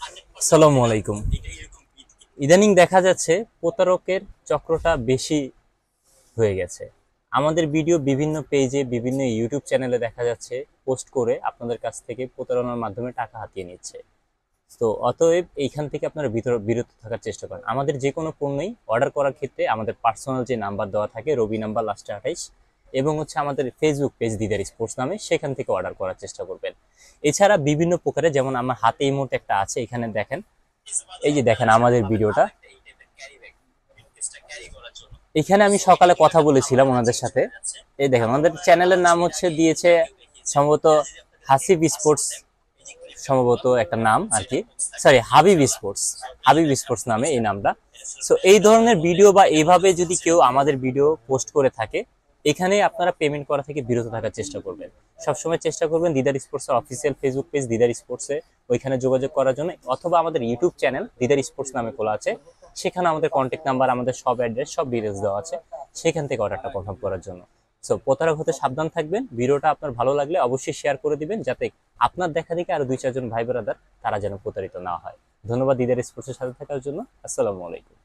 আসসালামু আলাইকুম। ইদানিং দেখা যাচ্ছে প্রতারকের চক্রটা বেশি হয়ে গেছে। আমাদের ভিডিও বিভিন্ন পেজে, বিভিন্ন ইউটিউব চ্যানেলে দেখা যাচ্ছে পোস্ট করে আপনাদের কাছ থেকে প্রতারণার মাধ্যমে টাকা হাতিয়ে নিচ্ছে। তো অতএব এইখান থেকে আপনারা বিরত থাকার চেষ্টা করেন। আমাদের যে কোনো পণ্যই অর্ডার করার ক্ষেত্রে আমাদের পার্সোনাল যে নাম্বার দেওয়া থাকে, রবি নাম্বার লাস্টে 28, এবং হচ্ছে আমাদের ফেসবুক পেজ দিদার স্পোর্টস নামে, সেখান থেকে অর্ডার করার চেষ্টা করবেন। এছাড়া বিভিন্ন প্রকারে, যেমন আমার হাতে এই মুহূর্তে একটা আছে, এখানে দেখেন, এই যে দেখেন আমাদের ভিডিওটা, এখানে আমি সকালে কথা বলেছিলাম ওনাদের সাথে। এই দেখেন আমাদের চ্যানেলের নাম হচ্ছে দিয়েছে সম্ভবত হাসিব স্পোর্টস, সম্ভবত একটা নাম আর কি, sorry Habib sports, Habib sports নামে এই নামটা। সো এই ধরনের ভিডিও বা এইভাবে যদি কেউ আমাদের ভিডিও পোস্ট করে থাকে, এখানে আপনারা পেমেন্ট করা থেকে বিরত থাকার চেষ্টা করবেন। সবসময় চেষ্টা করবেন দিদার স্পোর্টসের অফিসিয়াল ফেসবুক পেজ দিদার স্পোর্টসে ওইখানে যোগাযোগ করার জন্য, অথবা আমাদের ইউটিউব চ্যানেল দিদার স্পোর্টস নামে খোলা আছে, সেখানে আমাদের কন্ট্যাক্ট নাম্বার, আমাদের সব অ্যাড্রেস, সব ডিটেলস দেওয়া আছে, সেখান থেকে অর্ডারটা কনফার্ম করার জন্য। সো প্রতারক হতে সাবধান থাকবেন। ভিডিওটা আপনার ভালো লাগলে অবশ্যই শেয়ার করে দিবেন, যাতে আপনার দেখা দেখে আরো 2-4 জন ভাই ব্রাদার তারা যেন প্রতারিত না হয়। ধন্যবাদ দিদার স্পোর্টসের সাথে থাকার জন্য। আসসালামু আলাইকুম।